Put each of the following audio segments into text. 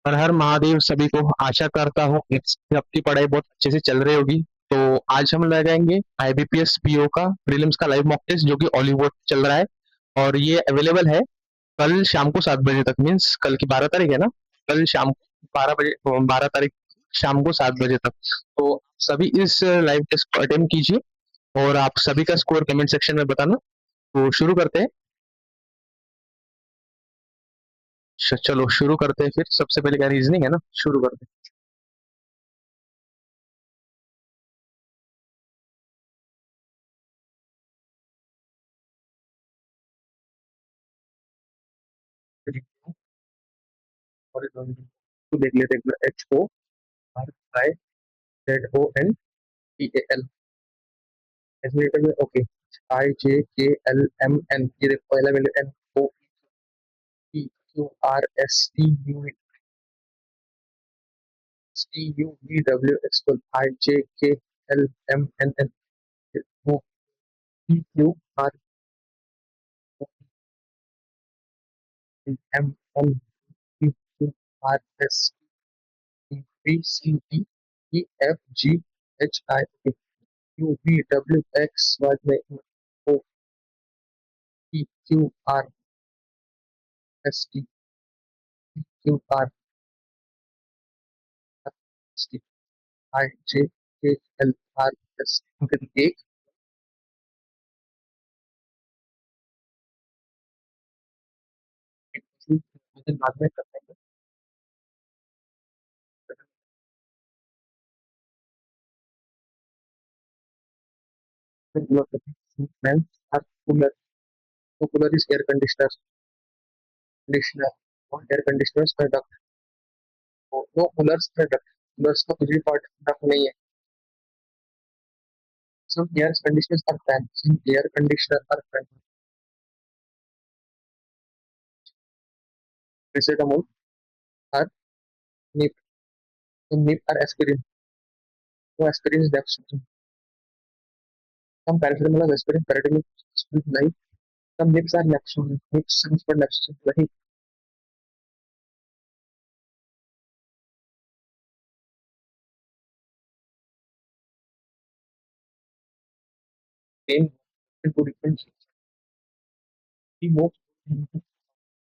हर हर महादेव सभी को। आशा करता हूँ कि आपकी पढ़ाई बहुत अच्छे से चल रही होगी। तो आज हम लगाएंगे आईबीपीएस पीओ का प्रीलिम्स का लाइव मॉक टेस्ट जो कि ऑलिव चल रहा है। और ये अवेलेबल है कल शाम को 7 बजे तक, मीन्स कल की 12 तारीख है ना। कल शाम को 12 बजे, 12 तारीख शाम को 7 बजे तक। तो सभी इस लाइव टेस्ट को अटेम्प्ट कीजिए और आप सभी का स्कोर कमेंट सेक्शन में बताना। तो शुरू करते हैं। चलो शुरू करते हैं फिर। सबसे पहले क्या रीजनिंग है ना, शुरू करते हैं। और तो देख लेते हैं। HORIZON एस्टिमेटर में ओके। IJKLMN, ये देखो पहला मैंने NOPQRSTUVW IJKLMNN UVWX बाद में PQRSTQRSTIJKLRS एक बाद में करते हैं। Men are cooler. So cooler is air conditioner. Conditioner. और air conditioners का duct. वो coolers का duct. Coolers का कुछ भी part duct नहीं है. Some air conditioners are fan. Some air conditioner are fan. Paracetamol are nip. Some nip are aspirin. So aspirin is dextrin. Some paracetamol is aspirin. Paracetamol is life. Some nips are Nexon. Nips stands for Nexon. Like same two different the most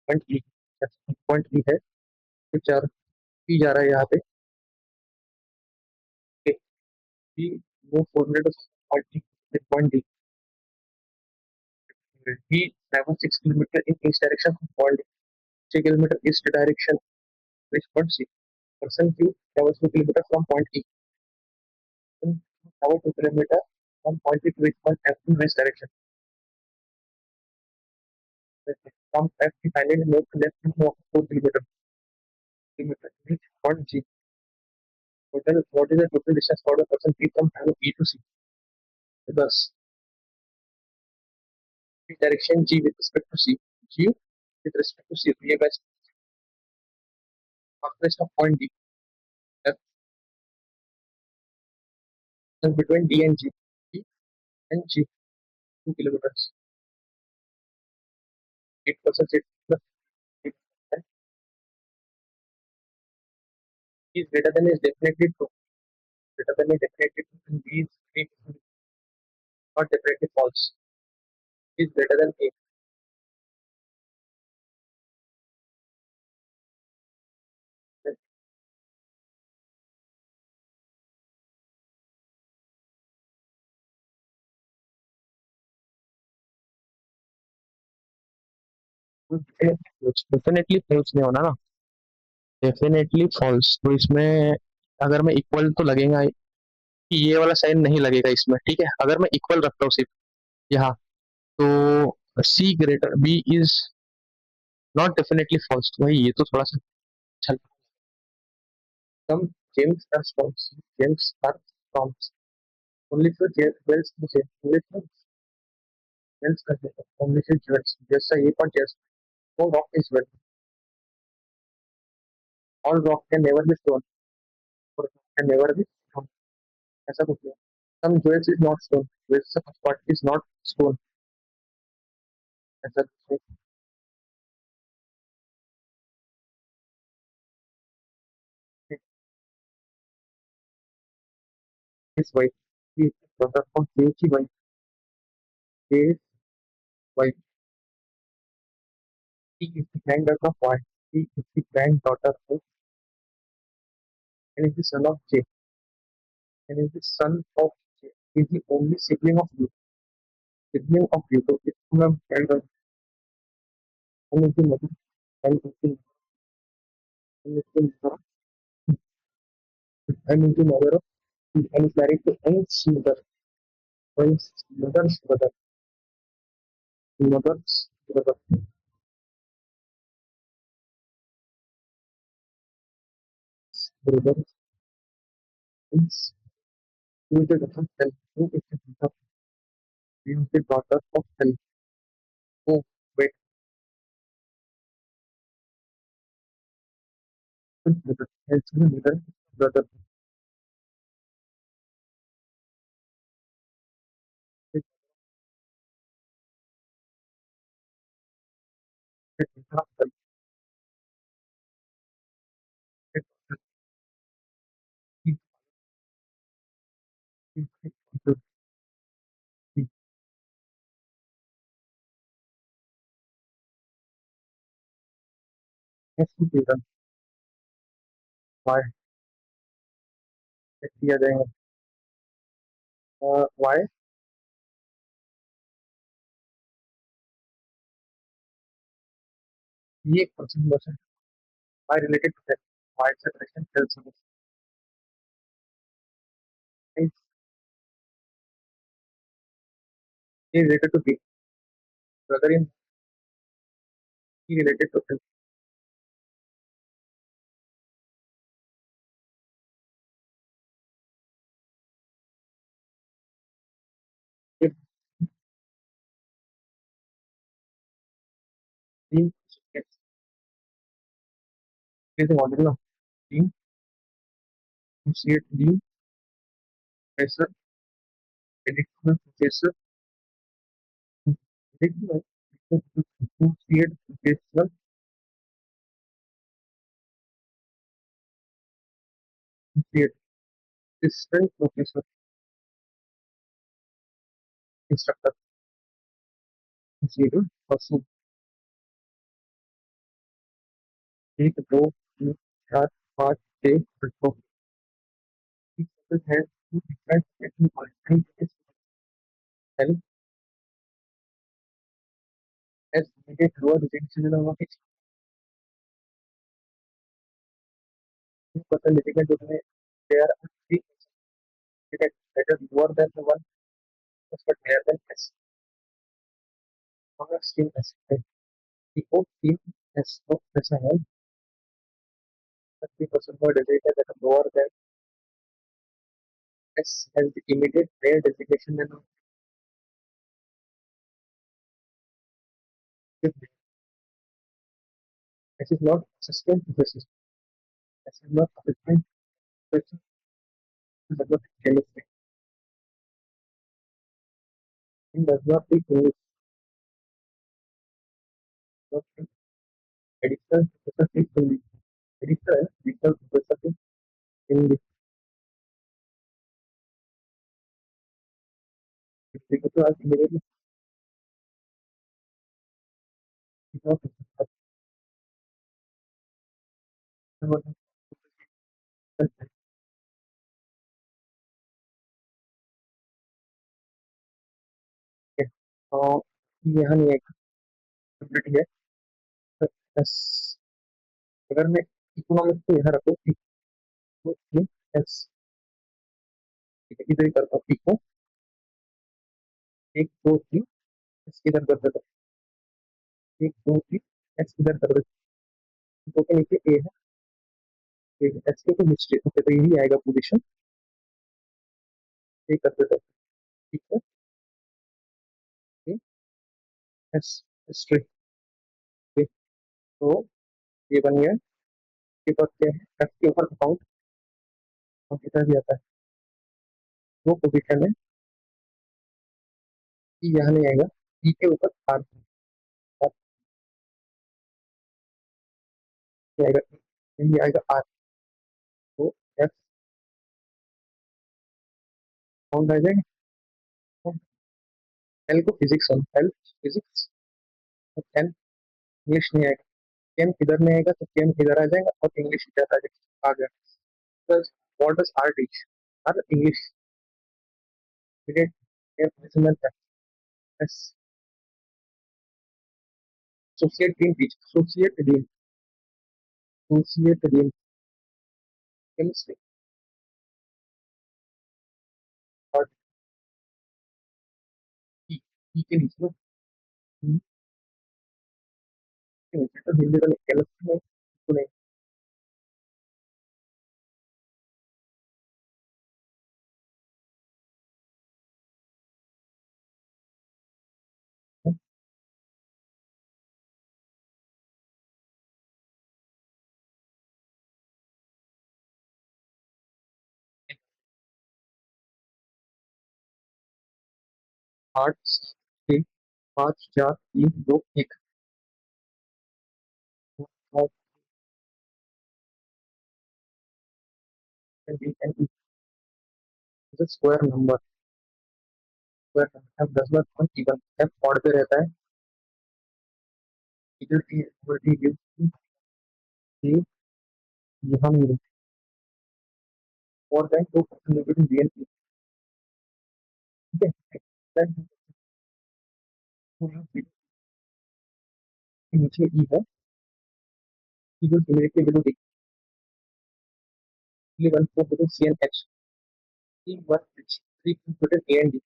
point E. Point ई है तो चार P जा रहा है यहाँ पे। P वो formulate point D. D travel 6 kilometre in east direction from point 6 kilometre east direction which point C. Person Q travel 2 kilometre from point E. Travel 2 kilometre from point E to which point F in west direction. From F की finally move to left in 4 kilometre which point G. Total what is the total distance for the person P from E to C. 10 direction G with respect to C. G with respect to C, ये west northwest of point D. F is between D and G. D and G 2 kilometers. 8% it plus 8% is greater than is definitely true. Greater than is definitely true and B is not definitely false. Is greater than A. Definitely false नहीं होना ना। Definitely false. तो इसमें अगर मैं equal तो लगेगा कि ये वाला साइन नहीं लगेगा इसमें, ठीक है। अगर मैं इक्वल रखता हूँ सिर्फ यहाँ, तो C greater B is not definitely false. तो भाई ये तो थोड़ा सा अच्छा। Some gems are storms. Gems are storms. Only for wells to say. Only for wells are there. Only for jewels. जैसा ये पर जैसा वो rock is well. All rock can never be stone. Or can never be stone. ऐसा कुछ नहीं। Some jewels is not stone. Jewels part is not stone. ऐसा कुछ नहीं। his wife. He is the brother of J's wife. J's wife. He is the granddaughter of Y. He is the granddaughter of and is the son of J. And is the son of J. He is the only sibling of U. Sibling of U. So it's from child and is the mother and is the and is the mother of and is married to N's mother. N's mother's brother. Mother's brother. Brother is who is the daughter of L. Who is the daughter? Who is the daughter of L? Oh, wait. Brother. L's mother. Brother. Is the daughter of L. Is the is the is has to be done. Why? किया जाएगा why ये question question why related to that why separation tells us is related to B brother in he related to L if B is the model of B associate B pressure additional pressure additional associate pressure associate assistant professor instructor associate person एक दो तीन चार पाँच छः आठ each other has two different technical points and help as needed lower retention of its person difficult to do. There are three that is lower than the one but higher than S. On a scale S. The O team S of SNL 30% more designated that are lower than S has the immediate higher designation than this. S is not assistant professor. S is not assistant professor. It does not chemistry. It does not take English. Not additional professor takes English. Additional professor takes English. If they go to us immediately, it's not okay. यहाँ नहीं है complete है S अगर मैं economics को यहाँ रखूँ eco S इधर ही करता हूँ इको एक दो तीन एस इधर कर देता हूँ एक दो तीन एस इधर कर देता हूँ तो के नीचे ए है एस के हिस्ट्री ओके तो यही आएगा पोजीशन ए कर देता हूँ ठीक है एस हिस्ट्री तो ये बन गया के बाद क्या है एस के ऊपर अकाउंट और कितना भी आता है वो पोजीशन है ई यहाँ नहीं आएगा ई के ऊपर आर आएगा यही आएगा आर तो एस कौन रह जाएगा? एल को फिजिक्स, एल फिजिक्स, और एन इंग्लिश नहीं आएगा। केम इधर नहीं आएगा तो केम इधर आ जाएगा और इंग्लिश इधर आ जाएगा, आ गया। Plus what does R teach? R English, period, chem S, associate dean teach, associate dean chemistry, और ई के नीचे, ई के नीचे तो हिंदी का केमिस्ट्री में तो नहीं है। 8 7 6 5 4 3 2 1। और B N E square number, square number F does not even, F odd पे रहता है, इधर T over T give T, यहाँ नहीं, और then 2% limiting B N E, ठीक है। देन के नीचे ई है, ई जो similarity below degree 1 4 below C N H, C 1 H 3 below A N D,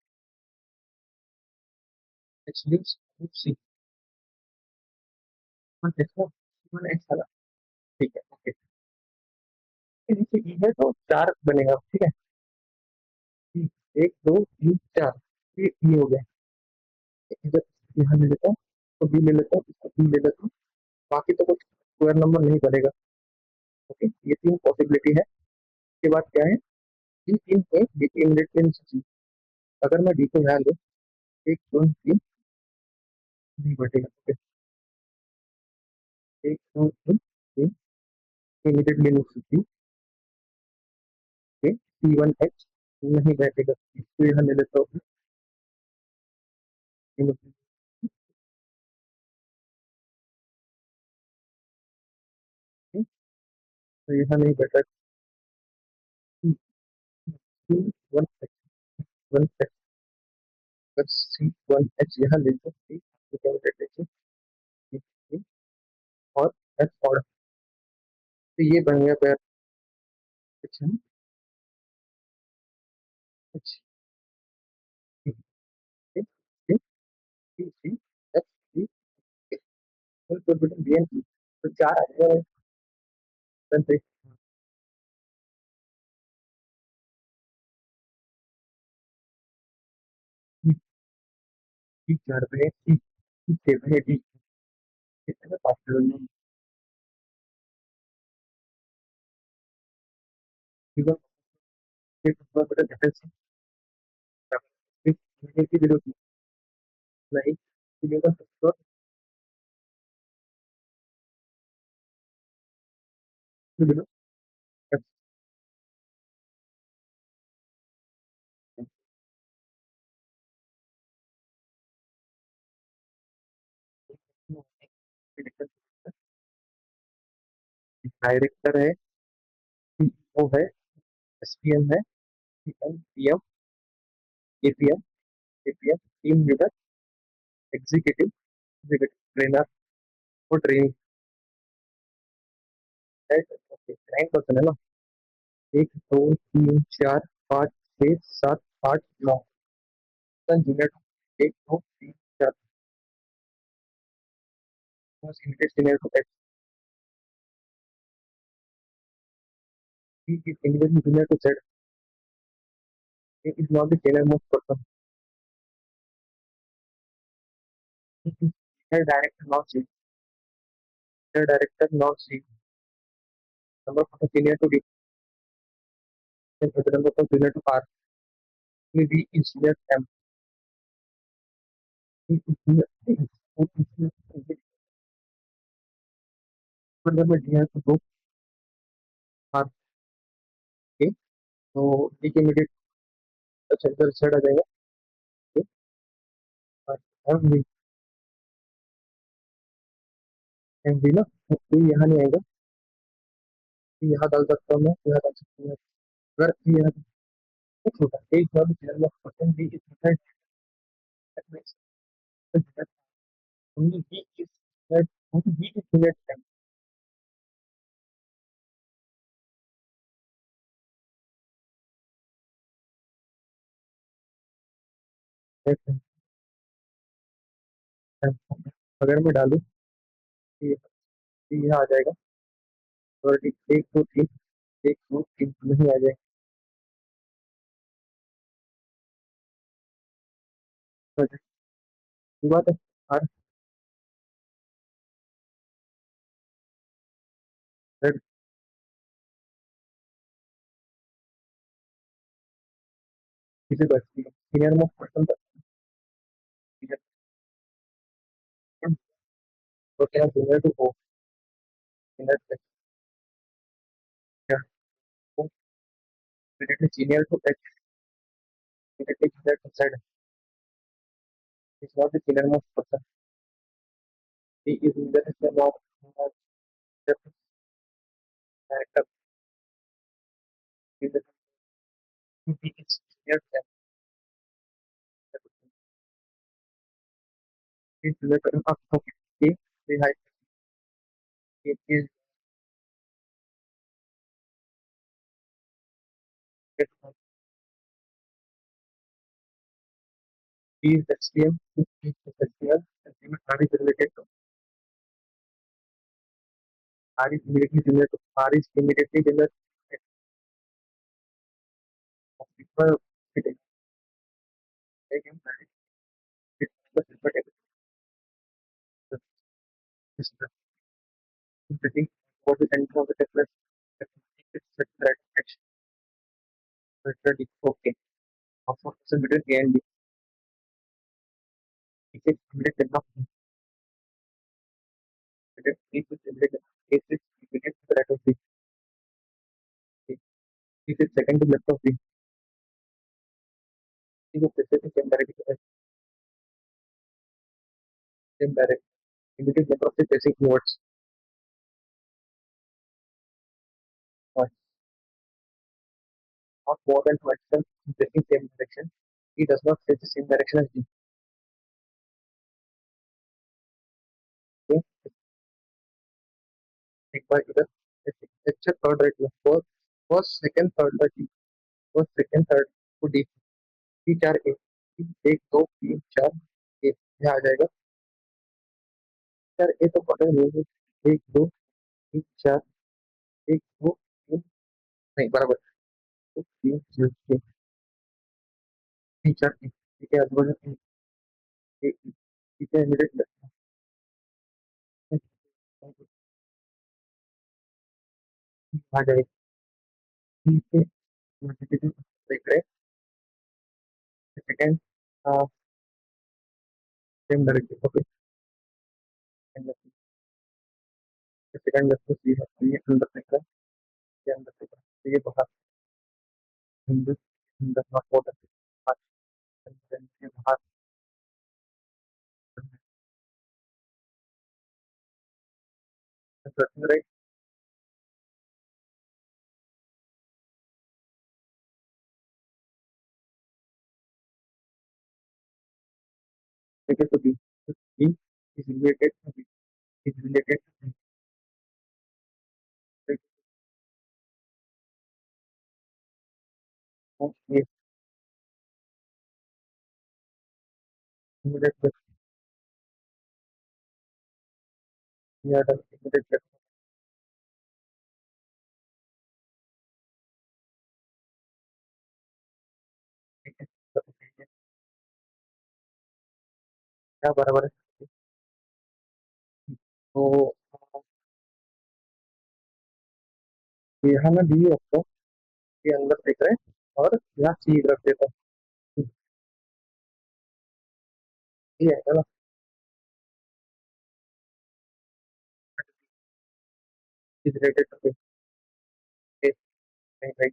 H leaves C 1 H 1 H वाला, ठीक है ओके। के नीचे ई है तो 4 बनेगा, ठीक है। ई 1 2 3 4, ये ई हो गया। इधर यहाँ ले लेता हूँ, तो बी ले लेता हूँ, इसको बी ले लेता हूँ, बाकी तो कुछ स्क्वायर नंबर नहीं बनेगा। ओके, ये 3 पॉसिबिलिटी है। इसके बाद क्या है, इन इन ए डी इमिडिएट इन सी, अगर मैं डी को यहाँ लूँ, 1 2 3 नहीं बटेगा, ओके। 1 2 3 इमिडिएटली इन सी, ओके। C1H नहीं बैठेगा, इसको यहाँ ले लेता हूँ, तो यहाँ नहीं बैठा। C1H 1H, अगर C1H यहाँ ले लो, तो क्या बैठेगा, और H और, तो ये बन गया पैर, अच्छा H, सी सी एच सी, तो बेटा बी एन, तो 4 आ जाएगा भाई। सी 4 पे सी 7 है, डी कितने पास करोगे, ठीक है। फिर बेटा डिफरेंस की जरूरत नहीं, इसलिए तो बिलो डायरेक्टर है, सीईओ है, एसपीएम है, PM PM APM APM, team leader, executive, trainer और ट्रेनिंग, ओके। 9% है ना, 1 2 3 4 5 6 7 8 9, junior 1 2 3 4, most immediate senior to H, is immediately junior to Z, is not the senior most person, director not C, director not C, number of senior to D, number of senior to R, V engineer M, मतलब में D है तो 2 are के, तो D के immediate अच्छा इधर side आ जाएगा। ठीक, और एम एम भी ना, तो यहाँ नहीं आएगा। तो यहाँ डाल सकता हूँ मैं, यहाँ डाल सकता हूँ। अगर यहाँ कुछ होता है एक बार चैनल में person B is only B is that only B is needed time. अगर मैं डालूँ तो ये यहाँ आ जाएगा, और एक दो तीन, एक दो तीन नहीं आ जाएगा। तो ये बात है। और रेड किसे बचती है सीनियर मोस्ट पर्सन तक, तो क्या जूनियर टू ओ सीनियर तक क्या हो, immediately senior to H, immediately junior to side is not the senior most person, he is in the system of character in the he is junior to is junior to okay, he the height he is he is SPM, he is SPM, and R is related to R is immediately similar to R is immediately similar to people it again it's the but it's the thing what the center of the template it's that action okay of course between A and B it is immediate enough it is immediate it is immediate to the right of B it is second to left of B it is specific same direction same direction immediate left of the facing towards not more than two actions facing same direction he does not face the same direction as B okay एक बार इधर अच्छा third right में first first second third right first second third को D D चार ए एक दो तीन चार ए यहाँ आ जाएगा। चार ए तो पता नहीं है, एक दो तीन चार एक दो तीन नहीं बराबर दो तीन चार छः तीन चार ए ठीक है आजू बाजू एक ठीक है इमीडिएट आ जाएगा ठीक है देख रहे second same direction okay second left C है ये अंदर देख रहा है ये अंदर देख रहा है ये बाहर अंदर अंदर नॉट मोर देन ये बाहर राइट ठीक है तो B B is related to B is related to B तो ये immediate left ये आता है immediate left ठीक है तो क्या बराबर है तो यहाँ मैं बी रखता हूँ ये अंदर देख रहे हैं और यहाँ सी रख देता हूँ ये है ना is related to B नहीं भाई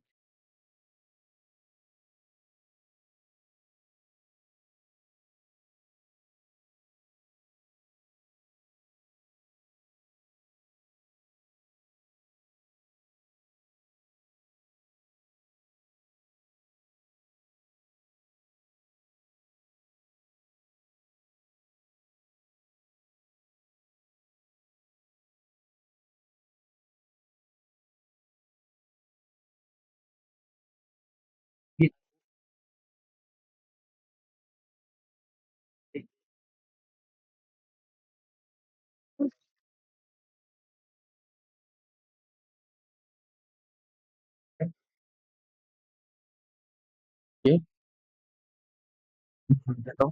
बताओ।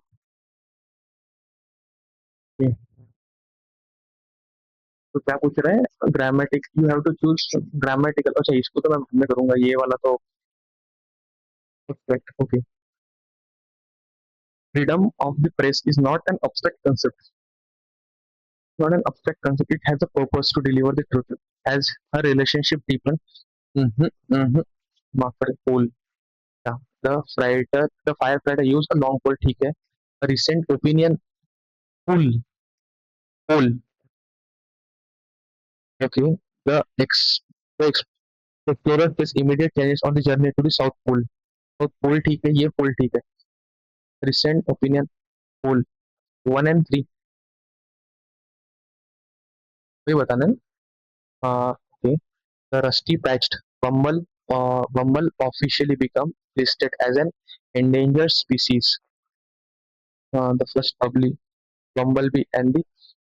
ये, तो क्या पूछ रहे हैं? Grammatic, you have to choose grammatical. अच्छा, इसको तो मैं करूंगा, ये वाला तो perfect. Okay, freedom of the press is not an abstract concept. Not an abstract concept. It has a purpose to deliver the truth. As a relationship deepens, mm-hmm, mm-hmm, marker pole. Yeah. The firefighter used a long pole. ठीक है. A recent opinion poll. Poll. Okay. The ex the explorer face immediate changes on the journey to the South Pole. South Pole ठीक है. ये pole ठीक है. Recent opinion poll. 1 and 3. वही बताना है. Okay. The rusty patched Bumble officially become listed as an endangered species. The first public bumblebee and the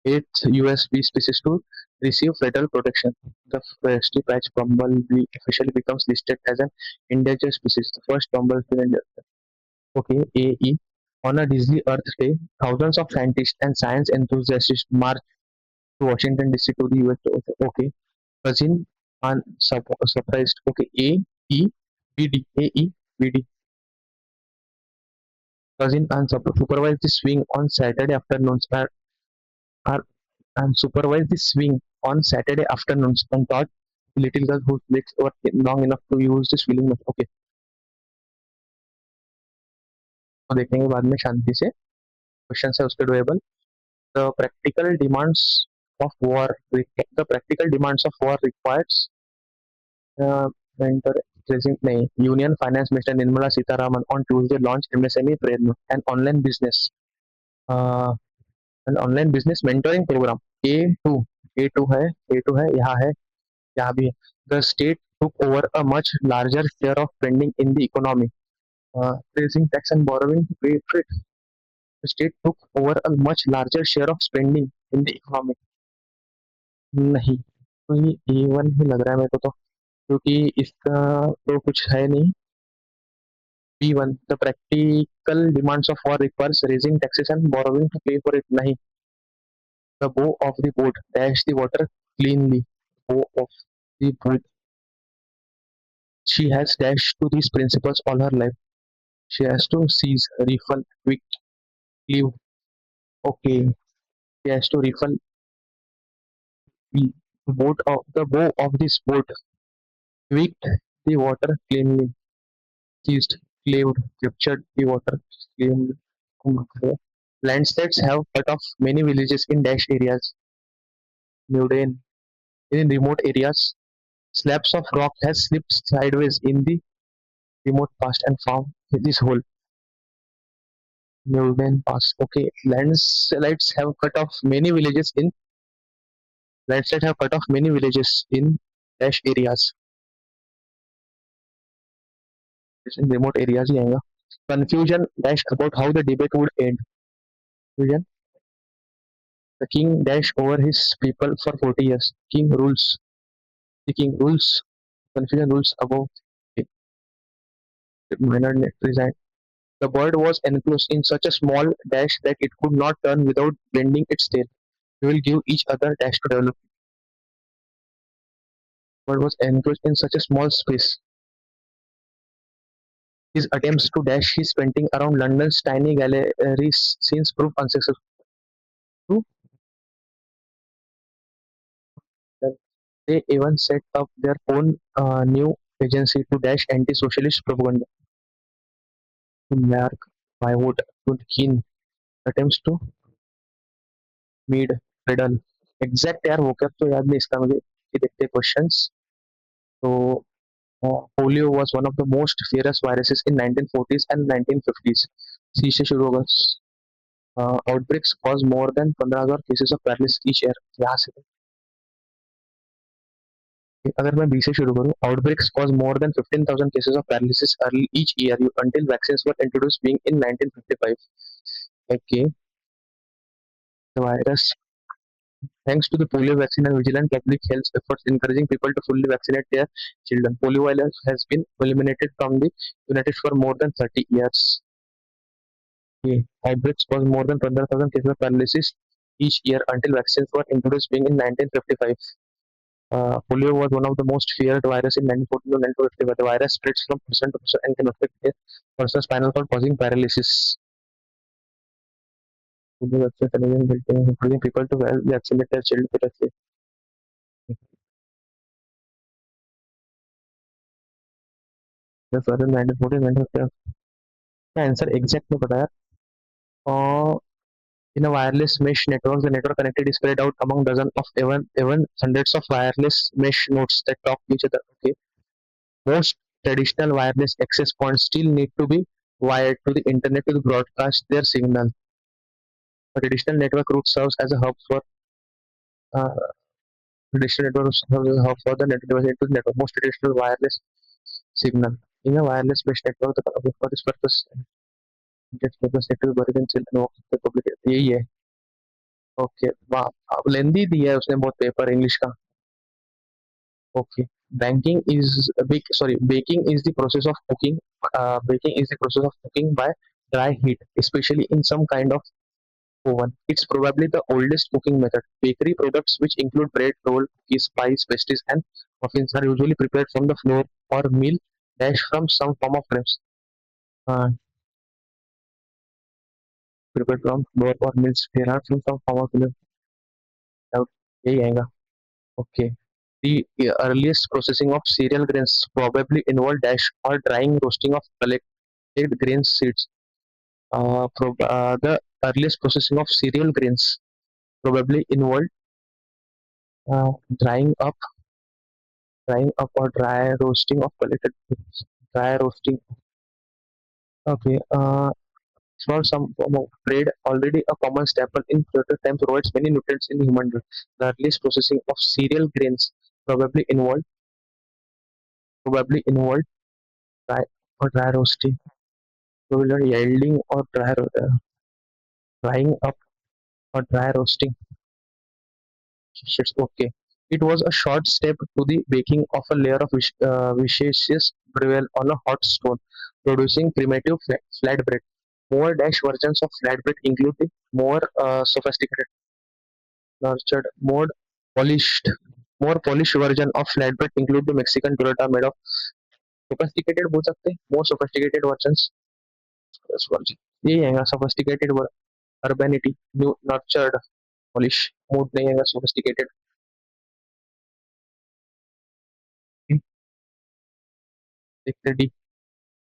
eighth USB species to receive federal protection. The rusty patched bumblebee officially becomes listed as an endangered species. The first bumblebee. Okay, AE. On a Disney Earth Day, thousands of scientists and science enthusiasts march to Washington DC to the US. Okay, cousin surprised. Okay, AE BD. Cousin supervise the swing on Saturday afternoons are and supervise the swing on Saturday afternoons and taught little girl whose legs were long enough to use the swinging method. Okay, तो देखेंगे बाद में शांति से question है उसके doable. The practical demands of war. The practical demands of war requires mentor present नहीं. Union Finance Minister Nirmala Sitharaman on Tuesday launched MSME Prerna, uh, an online business mentoring program. A2 A2 है. A2 है, यहाँ भी है. The state took over a much larger share of spending in the economy, raising tax and borrowing to pay for it. The state took over a much larger share of spending in the economy. नहीं, तो ये A1 ही लग रहा है मेरे को तो, क्योंकि इसका तो कुछ है नहीं. B1, the practical demands of war requires raising taxes and borrowing to pay for it. नहीं. The bow of the boat dash the water cleanly. Bow of the boat. She has dashed to these principles all her life. She has to seize, refill, quick, leave. Okay. She has to refill the bow of this boat. Quicked the water cleanly. Seized, cleaved, captured the water cleanly. Landslides have cut off many villages in dash areas. Mundane. In remote areas, slabs of rock has slipped sideways in the remote past and found this hole. Mundane Pass. Okay. Landslides have cut off many villages in dash areas. In remote areas ही आएगा. Confusion dash about how the debate would end. Confusion. The king dash over his people for 40 years. King rules. The king rules. Confusion rules above minor net resign. The bird was enclosed in such a small dash that it could not turn without bending its tail. We will give each other dash to develop. The bird was enclosed in such a small space. His attempts to dash his painting around London's tiny galleries since proved unsuccessful. They even set up their own new agency to dash anti-socialist propaganda. Mark my vote to keen attempts to meet riddle. Exact यार वो क्या तो याद नहीं इसका मुझे. ये देखते हैं क्वेश्चंस. तो polio was one of the most feared viruses in 1940s and 1950s. C से शुरू होगा. Outbreaks cause more than 15,000 cases of paralysis each year. यहाँ से अगर मैं बी से शुरू करूँ, outbreaks cause more than 15,000 cases of paralysis early each year until vaccines were introduced being in 1955. Okay, the virus. Thanks to the polio vaccine and vigilant public health efforts encouraging people to fully vaccinate their children, polio virus has been eliminated from the United States for more than 30 years. Hybrids cause more than 12,000 cases of paralysis each year until vaccines were introduced being in 1955. Polio was one of the most feared viruses in 1914 to 1955. The virus spreads from person to person and can affect a person's spinal cord, causing paralysis. Polio vaccines are encouraging people to vaccinate their children correctly. The further 1914 1955 का answer exact नहीं पता यार. और in a wireless mesh network, the network connected is spread out among dozens of even hundreds of wireless mesh nodes that talk to each other. Okay, most traditional wireless access points still need to be wired to the internet to broadcast their signal. A traditional network route serves as a hub for uh, traditional network serves as a hub for the network device into the network. Most traditional wireless signal in a wireless mesh network, the for this purpose, just purpose need to be buried in children of the public. यही है. Okay, वाह, लेंदी दिया है उसने बहुत paper English का. Okay, banking is bake sorry baking is the process of cooking. Baking is the process of cooking by dry heat, especially in some kind of oven. It's probably the oldest cooking method. Bakery products, which include bread, roll, cookies, pies, pastries, and muffins, are usually prepared from the flour or meal dash from some form of grains. Uh, Prepared from flour or meals derived from some form of grains. यही आएगा. Okay. The earliest processing of cereal grains probably involved dash or drying roasting of collected grain seeds. The earliest processing of cereal grains probably involved uh, drying up, or dry roasting of collected dry roasting. Okay. For some form of bread, already a common staple in proto time, provides many nutrients in human diet. The earliest processing of cereal grains probably involved probably involved dry dry roasting. Probably yielding or drying up or dry roasting. It's okay. It was a short step to the baking of a layer of viscous gravel on a hot stone, producing primitive flatbread. More dash versions of flatbread include the more sophisticated, nurtured, polished, more polished version of flatbread include the Mexican torta made of sophisticated बोल सकते हैं, more sophisticated versions. यही है sophisticated urbanity, new nurtured, polish, mood नहीं है sophisticated.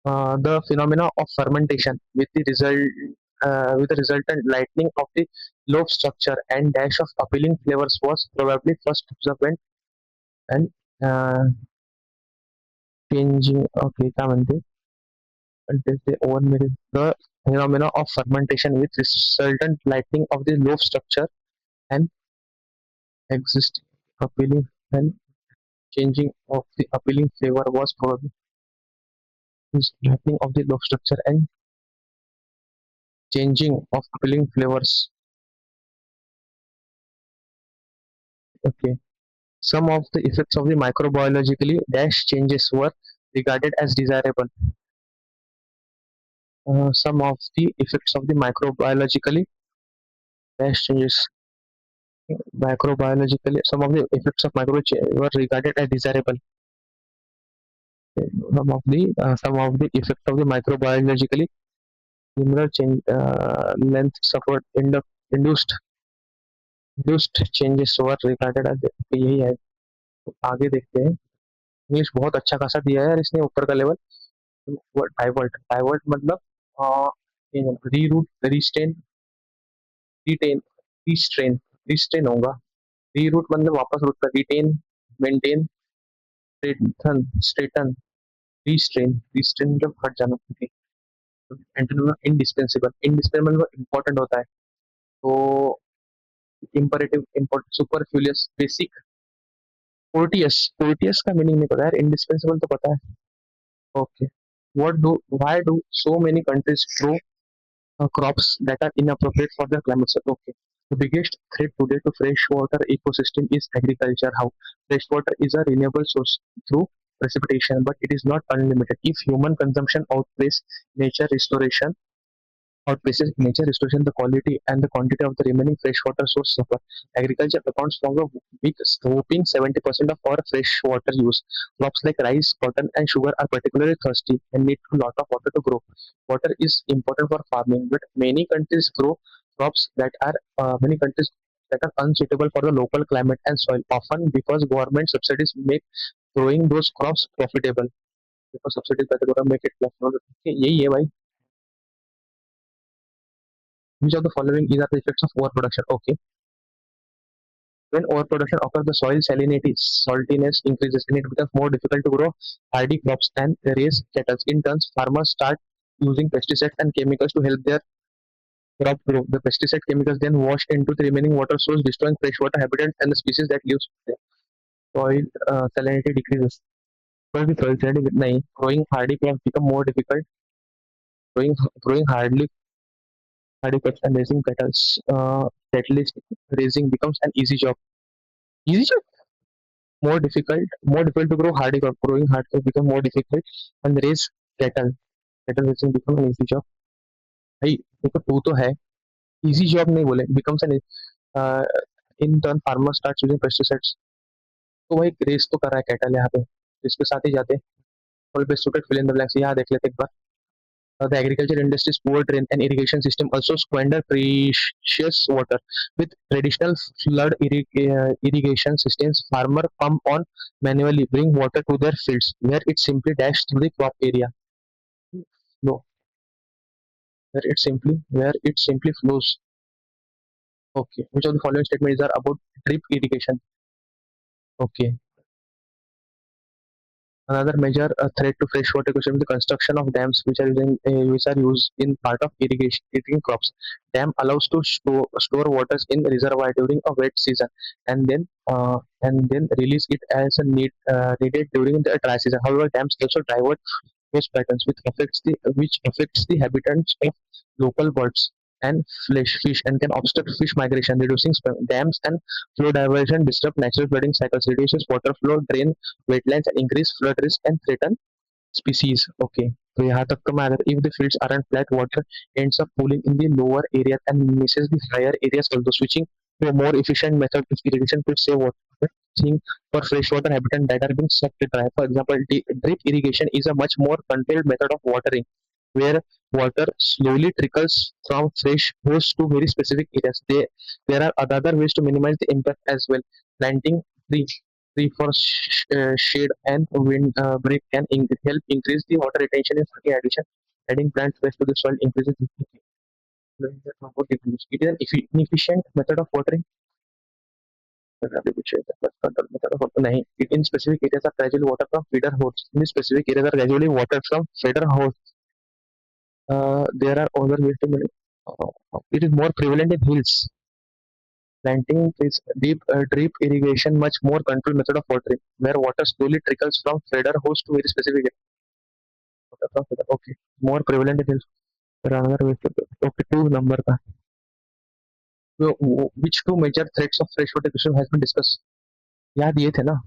The phenomena of fermentation with the resultant lightening of the loaf structure and dash of appealing flavors was probably first observed and uh, changing. Okay, क्या म्हणते? Until the oven made the phenomena of fermentation with resultant lightening of the loaf structure and existing appealing and changing of the appealing flavor was probably lightening of the loaf structure and changing of appealing flavors. Okay. Some of the effects of the microbiologically dash changes were regarded as desirable. Some of the effects of the microbiologically dash changes, microbiologically, some of the effects of were regarded as desirable. Some of the effects of the microbiologically similar change length suffered induced induced changes were regarded as. यही है. तो आगे देखते हैं. English बहुत अच्छा खासा दिया है यार इसने ऊपर का लेवल. डाइवर्ट डाइवर्ट मतलब reroute, restrain, retain, restrain, restrain होगा. रीरूट मतलब वापस रूट का. Retain, maintain, straighten, straighten, restrain, restrain मतलब हट जाना. इंडिस्पेंसिबल, इंडिस्पेंसिबल इंपॉर्टेंट होता है. तो imperative, important, superfluous, basic, courteous. Courteous का मीनिंग नहीं पता यार, इंडिस्पेंसिबल तो पता है. Okay. Why do so many countries grow crops that are inappropriate for their climate? So, okay. The biggest threat today to freshwater ecosystem is agriculture. How? Freshwater is a renewable source through precipitation, but it is not unlimited. If human consumption outpaces nature restoration, outpaces nature restoration, the quality and the quantity of the remaining freshwater source suffer. Agriculture accounts for a big whopping 70% of our freshwater use. Crops like rice, cotton, and sugar are particularly thirsty and need a lot of water to grow. Water is important for farming, but many countries that are unsuitable for the local climate and soil, often because government subsidies make growing those crops profitable. Because subsidies by the government make it profitable. यही है भाई. Which of the following is are the effects of overproduction? Okay. When overproduction occurs, the soil salinity, saltiness increases, and it becomes more difficult to grow hardy crops and raise cattle. In turn, farmers start using pesticides and chemicals to help their crop grow. The pesticide chemicals then wash into the remaining water source, destroying freshwater habitat and the species that lives there. Soil salinity decreases. Because the soil salinity, nahi, growing hardy crops become more difficult. Growing hardy crops and raising cattle. At least raising becomes an easy job. Easy job. More difficult to grow hardy crop. Growing hard crop become more difficult and raise cattle. Cattle raising become an easy job. भाई देखो to तो है easy job नहीं बोले becomes an in turn farmer starts using pesticides. तो भाई race तो कर रहा है कैटल यहाँ पे इसके साथ ही जाते हैं पे student fill in the blanks यहाँ देख लेते एक बार. The agriculture industry's poor drain and irrigation system also squander precious water. With traditional irrigation systems, farmers pump on manually, bring water to their fields, where it simply dashes through the crop area. No, where it simply flows. Okay, which of the following statements are about drip irrigation? Okay, another major threat to freshwater ecosystem is the construction of dams, which are used in part of irrigating crops. Dam allows to store waters in reservoir during a wet season, and then release it as a needed during the dry season. However, dams also divert waste patterns, which affects the habitats of local birds and fish and can obstruct fish migration, reducing dams and flow diversion disrupt natural flooding cycles, reduces water flow, drain wetlands, and increase flood risk and threaten species. Okay. So यहाँ तक तो मैं अगर if the fields aren't flat, water ends up pooling in the lower areas and misses the higher areas. Although switching to a more efficient method of irrigation could save water, seeing for freshwater habitat that are being sucked dry. For example, drip irrigation is a much more controlled method of watering, where water slowly trickles from fresh hose to very specific areas. There are other ways to minimize the impact as well. Planting tree, tree for shade and wind break can help increase the water retention in addition. Adding plant waste to the soil increases the it is an inefficient method of watering. नहीं, in specific areas are gradually water from feeder hose. In specific areas are gradually water from feeder hose. There are other ways to manage. It is more prevalent in hills. Planting is drip irrigation, much more controlled method of watering, where water slowly trickles from feeder hose to very specific area. Water from feeder. Okay, more prevalent in hills. There are other ways to. Okay, two number का. So, which two major threats of freshwater ecosystem has been discussed? याद ये थे ना.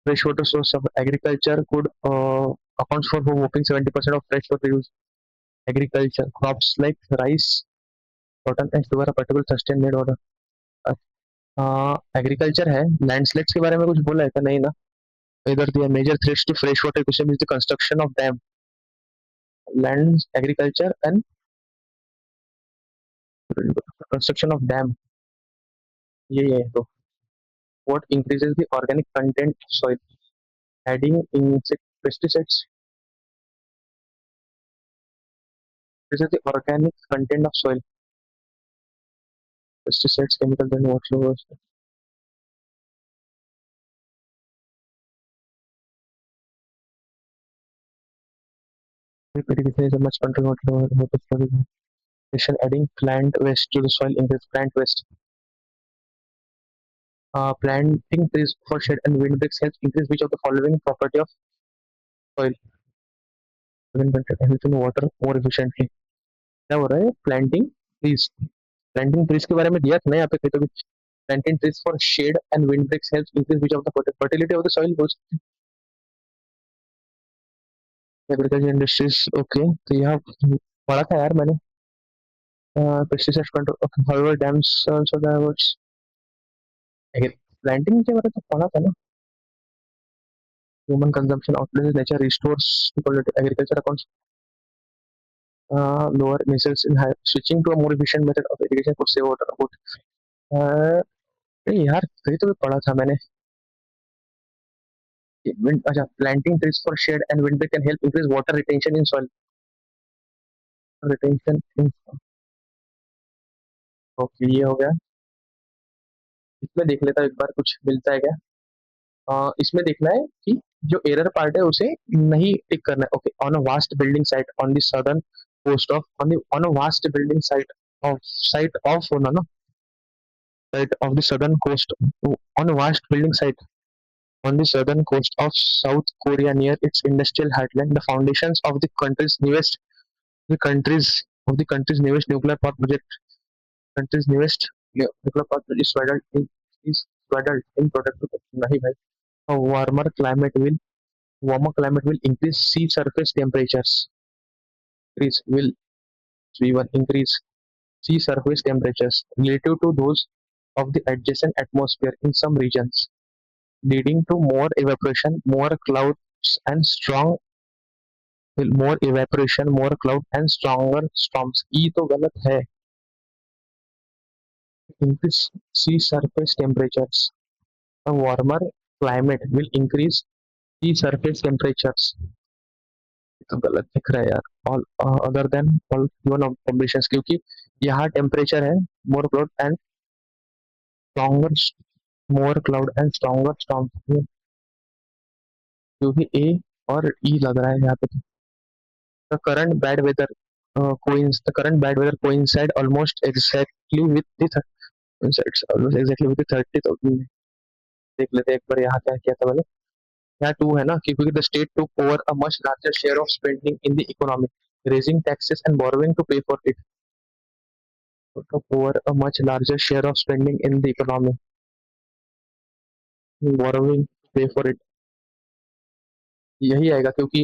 Freshwater source of agriculture could accounts for whopping 70% of freshwater use. Agriculture crops like rice, cotton and sugar are particular sustain need water. Agriculture है landslides के बारे में कुछ बोला है क्या नहीं ना इधर दिया major threats to fresh water ecosystem is the construction of dam land agriculture and construction of dam ये तो what increases the organic content of soil adding insect pesticides increases the organic content of soil pesticides chemicals and water irrigation is a much controlled water adding plant waste to the soil increases plant waste. Planting trees for shade and wind breaks helps increase which of the following property of soil wind content helps in water more efficiently. क्या हो रहा है planting trees के बारे में दिया था ना यहाँ पे कहीं तो भी planting trees for shade and wind breaks helps increase which of the fertility of the soil goes agriculture industries, okay, तो यहाँ पढ़ा था यार मैंने, pesticide control, however dams also diverts, planting के बारे में तो पढ़ा था ना, human consumption outlays nature restores agriculture accounts, lower missiles in high, switching to a more efficient method of irrigation could save water about, नहीं यार कहीं तो भी पढ़ा था मैंने, अच्छा, planting trees for shade and winter can help increase water retention in soil, retention in, okay ये हो गया, इसमें देख लेता हूँ एक बार कुछ मिलता है क्या, इसमें देखना है कि जो एरर पार्ट है उसे नहीं टिक करना है, okay, on a vast building site on the southern coast of, on a vast building site of होना ना, site of the southern coast, on a vast building site on the southern coast of South Korea near its industrial heartland. The foundations of the country's newest nuclear power project, country's newest nuclear power project is swaddled in protective. नहीं भाई, a warmer climate will increase sea surface temperatures. Increase sea surface temperatures relative to those of the adjacent atmosphere in some regions, leading to more evaporation, and strong more evaporation, more cloud and stronger storms. E तो गलत है. Increase sea surface temperatures. A warmer climate will increase sea surface temperatures. ये तो गलत दिख रहा है यार. All other than all given of conditions, क्योंकि यहाँ टेम्परेचर है more cloud and stronger more cloud and stronger storms, क्योंकि A और E लग रहा है यहाँ पे. The current bad weather coincide almost exactly with the coincides almost exactly with the 30th of May. देख लेते हैं एक बार यहाँ क्या किया था मैंने. यहाँ टू है ना, क्योंकि the state to over a much larger share of spending in the economy, raising taxes and borrowing to pay for it. Took over a much larger share of spending in the economy, borrowing to pay for it. यही आएगा क्योंकि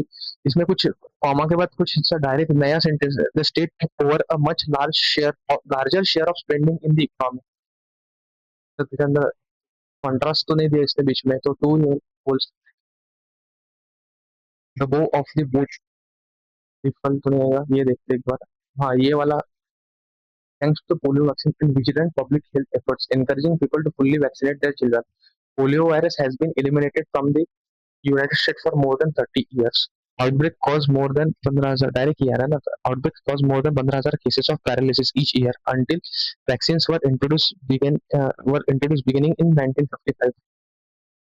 इसमें कुछ comma के बाद कुछ हिस्सा direct नया सेंटेंस है. The state over a much larger share of spending in the economy, तो इसके अंदर कॉन्ट्रास्ट तो नहीं दिया इसके बीच में, तो टू बोल. द बो ऑफ द बोट, रिफल तो नहीं आएगा, ये देखते एक बार. हाँ ये वाला, thanks to polio vaccine and vigilant public health efforts encouraging people to fully vaccinate their children, polio virus has been eliminated from the United States for more than 30 years. Outbreak caused more than 15,000 direct ही आ रहा है ना, outbreak caused more than 15,000 cases of paralysis each year until vaccines were introduced beginning in 1955.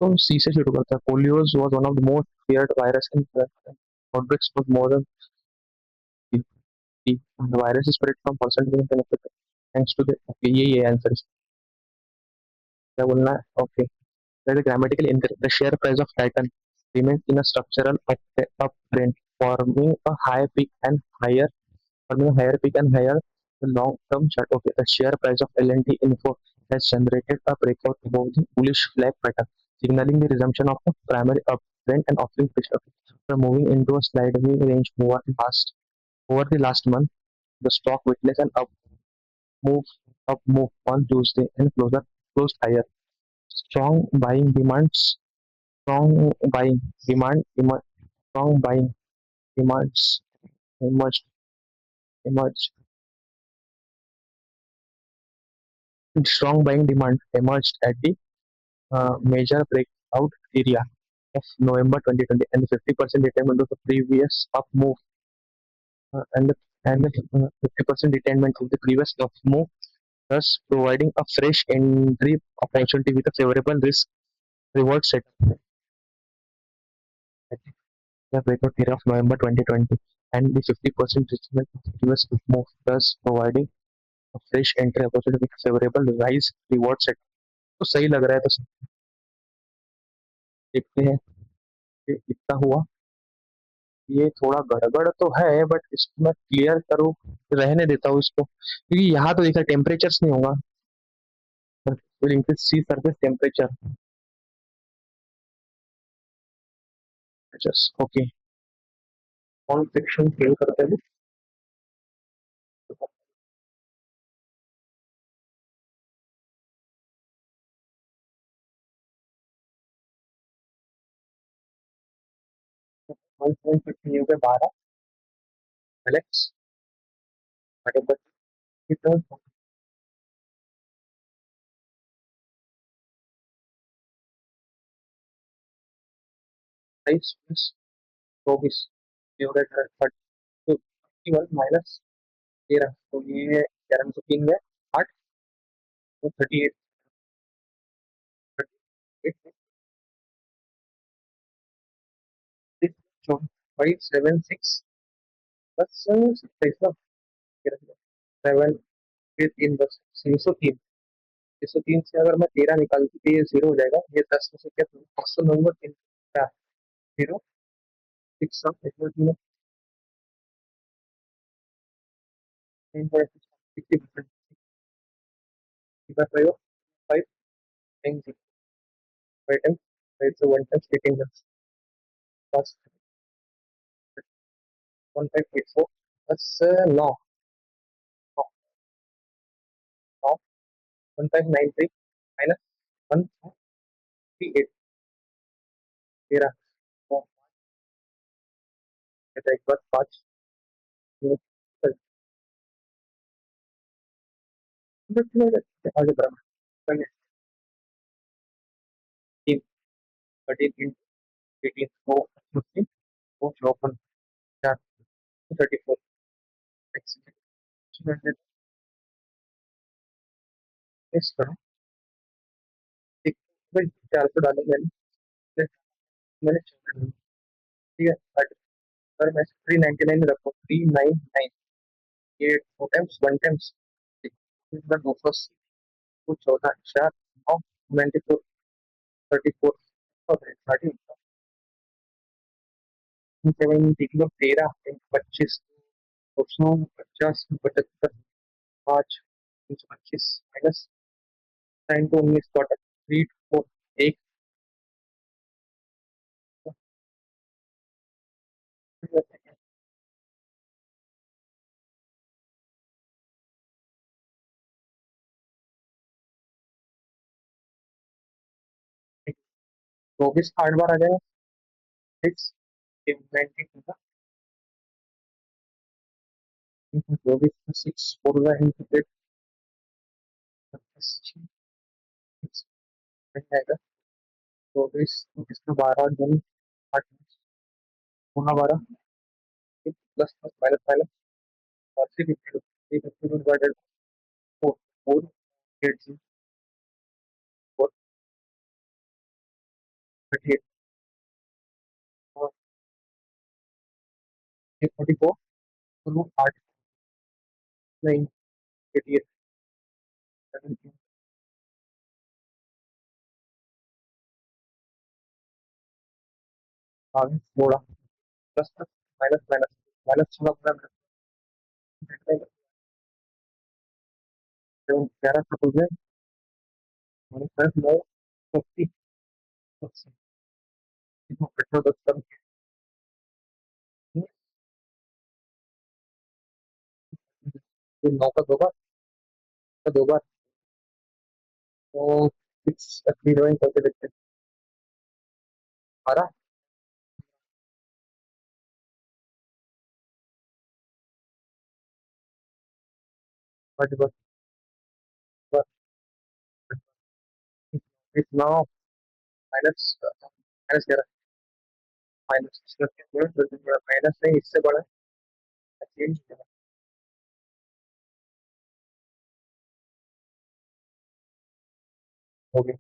तो सी से शुरू करता है. Polios was one of the most feared virus in outbreaks was more than 50. The virus is spread from person to person thanks to the, okay ये answer क्या बोलना है, okay. That is grammatically incorrect. The share price of Titan remains in a structural uptrend, forming a higher peak and higher, the long-term chart. Okay, the share price of LNT Info has generated a breakout above the bullish flag pattern, signaling the resumption of a primary uptrend and offering fish. Okay, so moving into a sideways range over the last month, the stock witnessed an move up move on Tuesday and closed higher. Strong buying demands strong buying demand strong buying demands emerged emerged strong buying demand emerged at the major breakout area of November 2020 and the 50% retirement of the previous up move, and the 50% retirement of the previous up move, thus providing a fresh entry opportunity with a favorable risk reward set at the breakout area of November 2020 and the 50% retirement of the previous up move, thus providing fresh entry opportunity with favourable rise reward set. तो सही लग रहा है, तो देखते हैं कि कितना हुआ. ये थोड़ा गड़बड़ तो है बट इसको मैं क्लियर करूँ, रहने देता हूँ इसको, क्योंकि यहाँ तो देखा टेम्परेचर नहीं होगा, will increase sea surface temperature. Okay. कौन सेक्शन फिल करते हैं? 1.15 पे 12 एलेक्स बटे कितना 23 प्लस 24 डिवाइडेड बाय 31 माइनस 13, तो ये 11 से 3 में 8, तो 38 576 प्लस 27 ना, 7 फिर 3 बस 303, 303 से अगर मैं 13 निकालती तो ये जीरो हो जाएगा, ये 10 में से क्या 509 3 zero 6 3 60% 5 times 5 times 5 so 1 times 18 plus plus 1584 plus 9 1593 minus 138 13 और एक बार 5 आगे बढ़ा 13 18 4 15 4 54 4 34 इस तरह एक 400 डाले मैंने ठीक है, अगर मैं 399 में रखूँ 399 ये 2 टाइम्स 1 टाइम्स 280 कुछ 14 4 9 94 34 30 70 किलो 13 25 250 75 5 325 माइनस 9 to 19 क्वार्टर 3 4 एक चौबीस 8 बार आ जाएगा 6 90 चौबीस 6 4 इंटू 8 आएगा 24 इसमें 12 दिन 8 गुना 12 प्लस प्लस माइनस माइनस और 350 डिवाइडेड 4 4 8 4 38 और 44 root 8 9 88 17 22 16 plus plus minus minus minus 16 ग्यारह सौ माइनस 9 50 पेट्रोल 10 कम 9 का 2 बार तो 6 हीरोइन करके देखते हैं 12 बट बस इस 9 माइनस माइनस 11 माइनस माइनस नहीं इससे बड़ा चेंज हो गया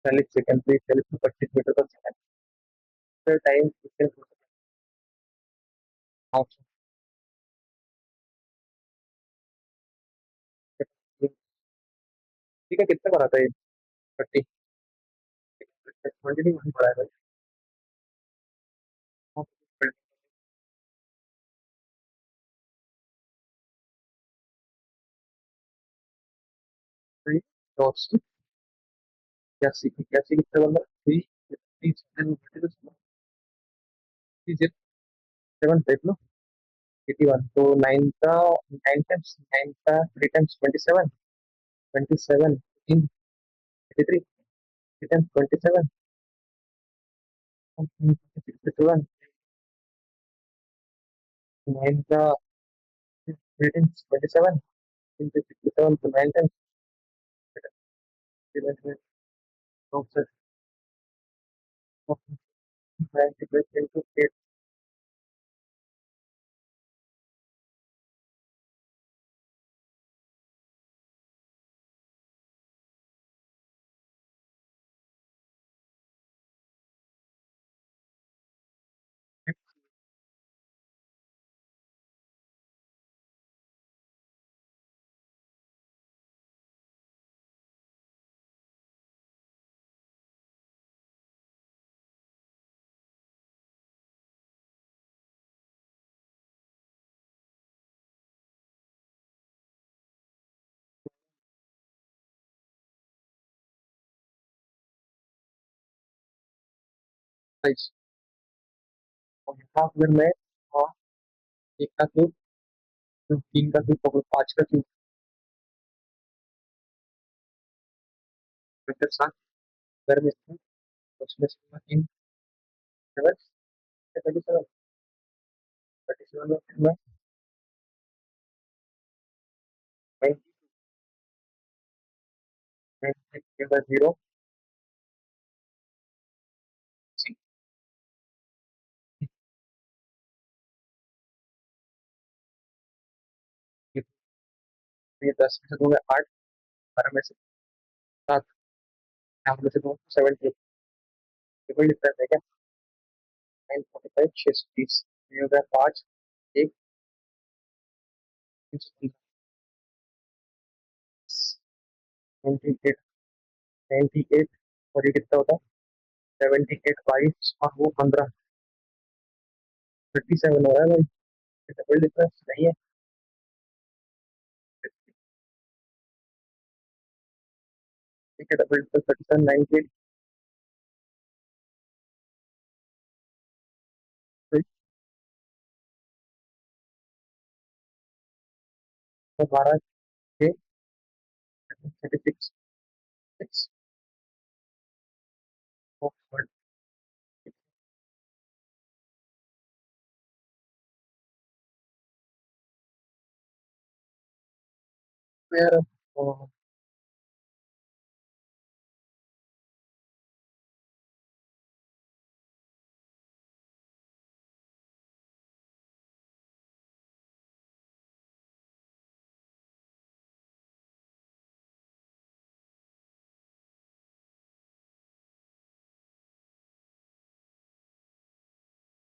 40 सेकंड प्लीज 40 से 25 मीटर पर सेकंड फिर टाइम ठीक है कितने पर आता है ये 30 क्वांटिटी वही पड़ा है भाई डॉट्स कैसी कैसी कितने बंदा 3 3 सेकंड 7 देख लो, 81 तो 9 का 9 टाइम्स 9 का 3 टाइम्स 27, 27 in 83, 3 टाइम्स 27, 61, 9 का 3 times 27 into 67 to 9 times 90 into 8 size. और यहाँ अगर मैं हाँ, एक का क्यूब, 3 का क्यूब पकड़ो, 5 का क्यूब वेक्टर 7 अगर मैं इसमें तो उसमें से 3 7 37, 37 में फिर मैं 0 ये 10 में से दूंगा 8, 12 में से 7, 8 में से दूंगा 70, कोई दिक्कत है क्या? 945 630 ये हो गया 5 1 98 98 और ये कितना होता है 78 22 और वो 15 57 हो रहा है भाई, कोई डिफरेंस नहीं है। ठीक है, डबल डिफरेंस 37 98 12 6 36 6 4 यार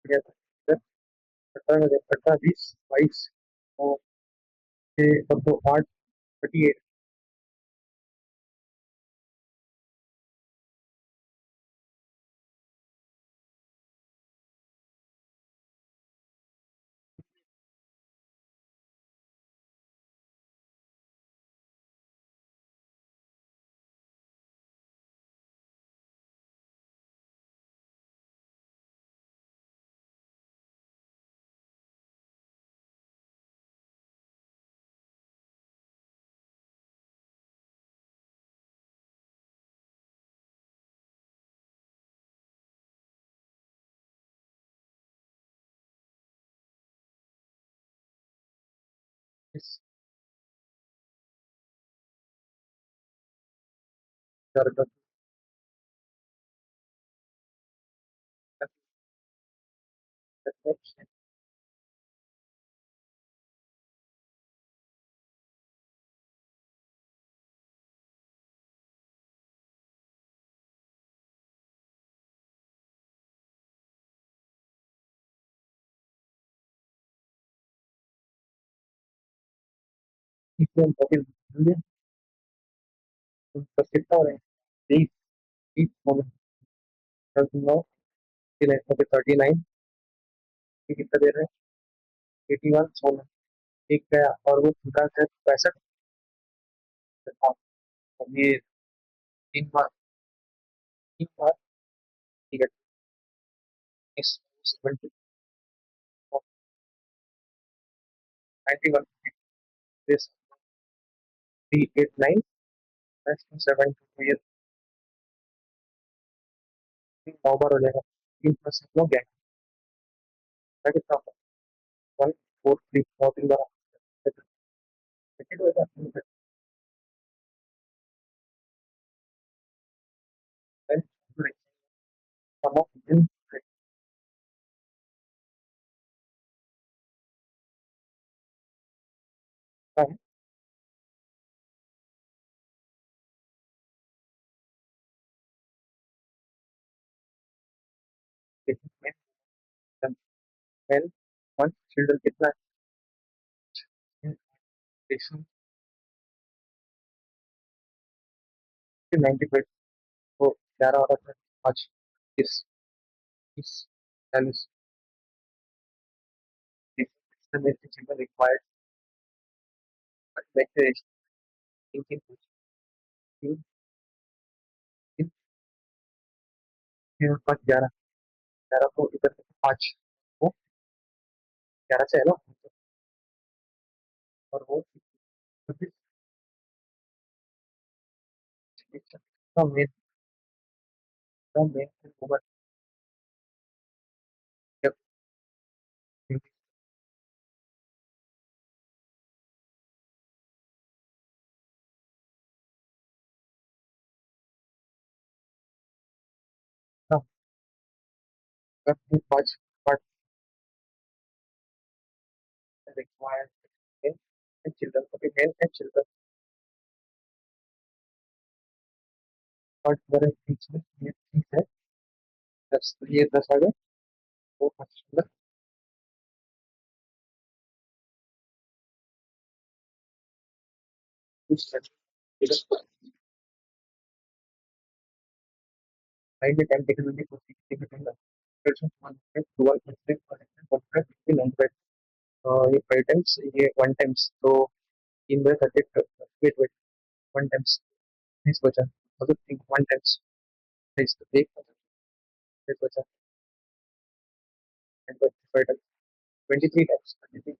बढ़िया था। 18 20 22 और 6 सब दो 8 38 इस डर का इसमें बहुत ही बस कितना हो रहा है 30 30 मोमेंट 9 39 कितना दे रहे हैं 81 16 एक गया और वो पूरा है 65 अब ये 3 बार 3 बार ठीक है इस 70 91, this 389, that's 272, ये 9 बार हो जाएगा, 3 प्लस 9 गैंग, कितना होगा? 1 4 3 9 3 बार सेकंड होगा, then sum of n है, लेकिन n 1 चिल्ड्रन कितना है, 95, तो 11 और 5, इस 40, system is required, but measure thinking in in 5 11, 11 को इधर 5, वो 11 से है ना, और वो 26 का मेन ओवर जब ना, जब 5 part required in and children, okay, men and children, but there is teaching ये चीज है, 10 ये 10 आ गए, वो 5 कुछ 9 में 10 टेक्नोलॉजी को सीखने के टाइम person 12 95, ये 5 टाइम्स ये 1 टाइम्स, तो इन बार 30, वेट 1 टाइम्स इस बचा, मतलब 1 टाइम्स इस एक इस बचा, and 25 टाइम्स 23 टाइम्स 23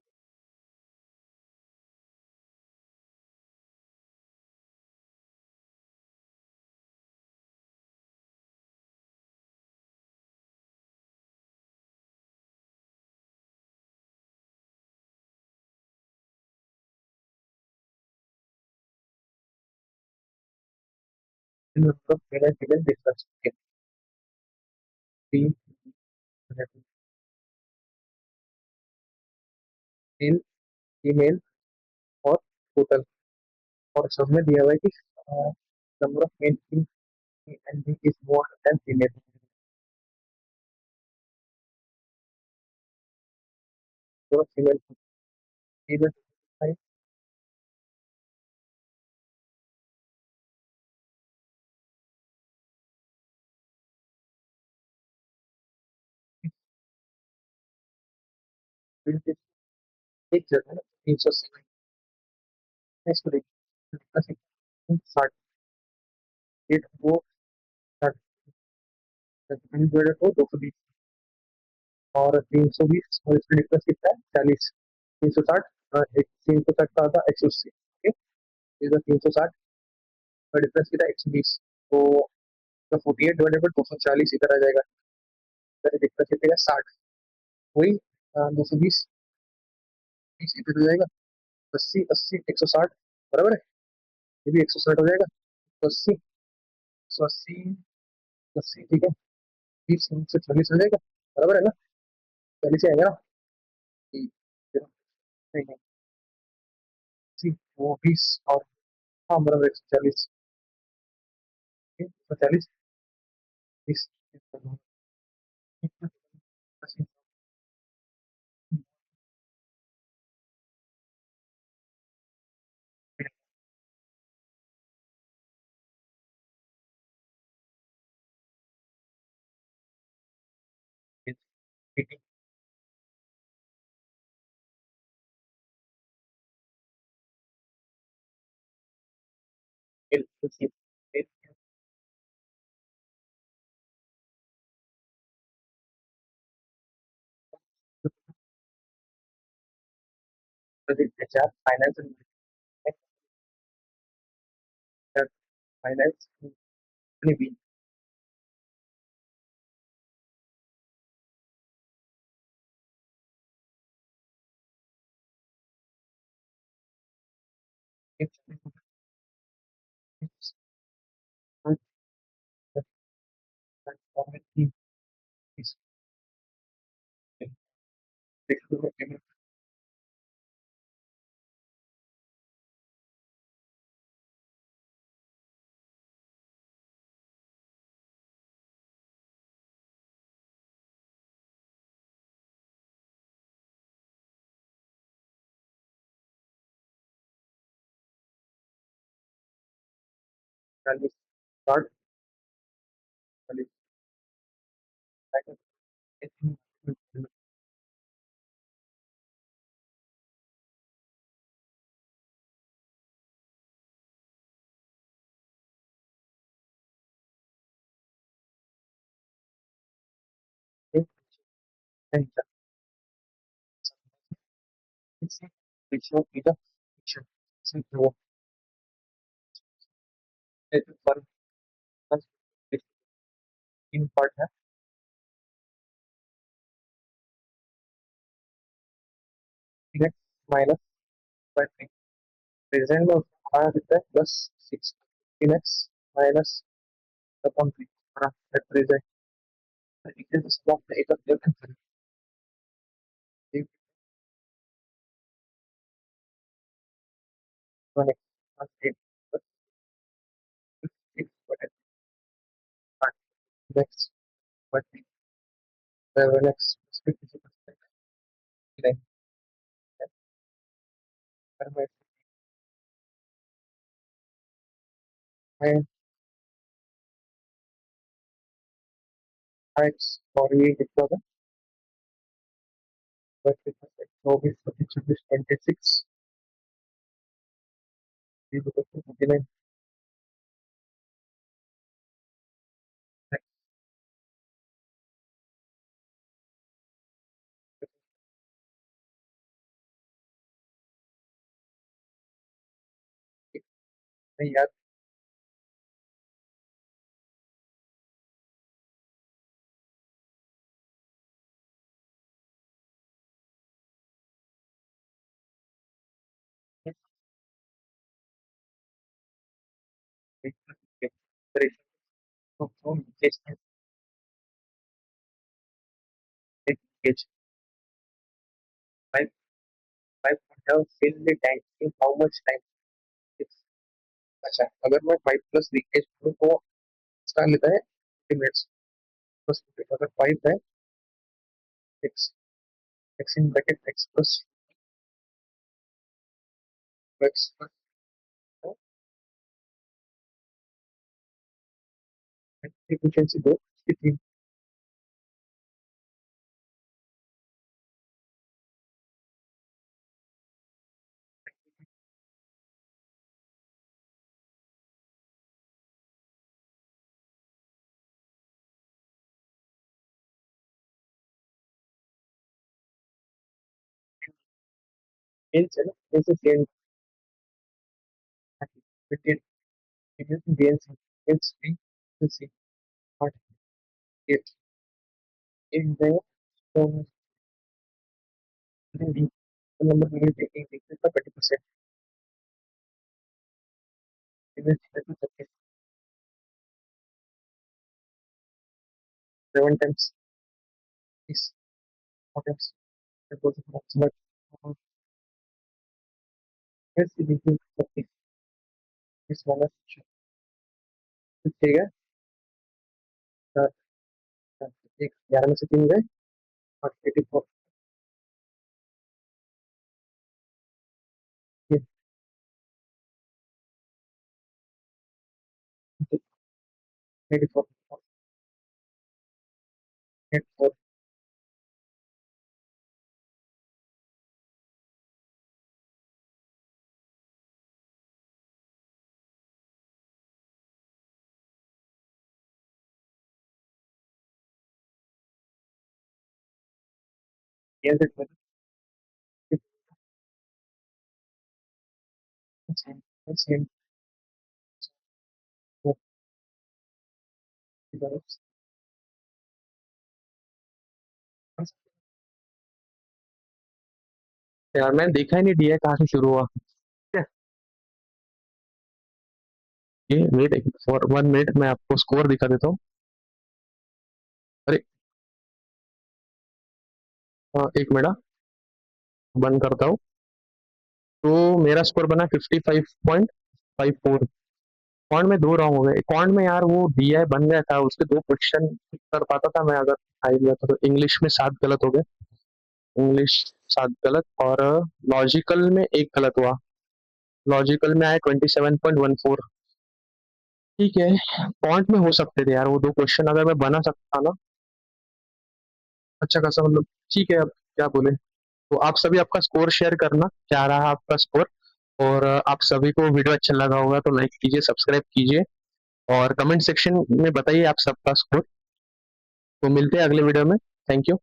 मतलब मेरा फीमेल डिफरेंस है, 3 मेल फीमेल और टोटल, और सब में दिया हुआ है कि number of male and B is more than female, तो फीमेल फीमेल एक जगह 307 इसको देखिए 60 एट वो 220 और 320 और इसका डिफरेंस कितना है 40, 360, 360 का था 180, ओके, इधर 360 का डिफरेंस कितना 120, तो 48 डिवाइडेड बाई 240 इधर आ जाएगा, इधर डिफरेंस कितना 60, वही 220 इधर हो जाएगा, 80 80 160 बराबर है, ये भी 160 हो जाएगा, तो 80 180 80 ठीक है, 20 से 40 हो जाएगा, बराबर है ना, 40 से आएगा ना, ठीक, नहीं नहीं, वो 20 और हाँ बराबर 140, 140 20 the HR, finance, and finance, maybe it's good that community is flexible. Can we start? Can we start? And it's ratio beta ratio. So the one plus in part है x minus by 3. Present of r with the plus 6 in x minus upon 3. At present, the equation is of the 8 of their answer. If 1x plus 8 plus 6 but at part x but 7x plus 56 then and x 48 equal but so we 26 we will go to 29 याद so just engage five five have fill the tank in how much time it's अच्छा अगर मैं 5 plus leakage करूँ तो इसका लेता है 50 minutes बस अगर 5 है x x in bracket x plus x plus efficiency दो 3 मीन्स है ना जैसे same 15 gains means 3 see what it in the the number will be taking decrease by 20% in the 7 times is what else that goes approximate yes it is minus ठीक है एक 11 में से 3 गए और 84 84 84 yes it सेम यार मैंने देखा ही नहीं डीआई कहाँ से शुरू हुआ। ठीक है, ये वेट फॉर 1 मिनट मैं आपको स्कोर दिखा देता हूँ। अरे 1 मिनट बंद करता हूँ। तो मेरा स्कोर बना 55.54। कौन में 2 रॉन्ग हो गए। कौन में यार वो डीआई बन गया था, उसके 2 क्वेश्चन कर पाता था मैं अगर आई गया था। तो इंग्लिश में 7 गलत हो गए। इंग्लिश 7 गलत, और लॉजिकल में 1 गलत हुआ। लॉजिकल में आया 27.14। ठीक है, पॉइंट में हो सकते थे यार वो 2 क्वेश्चन, अगर मैं बना सकता ना अच्छा खासा मतलब। ठीक है, अब क्या बोले। तो आप सभी अपना स्कोर शेयर करना, क्या रहा आपका स्कोर। और आप सभी को वीडियो अच्छा लगा होगा तो लाइक कीजिए, सब्सक्राइब कीजिए, और कमेंट सेक्शन में बताइए आप सबका स्कोर। तो मिलते हैं अगले वीडियो में। Thank you.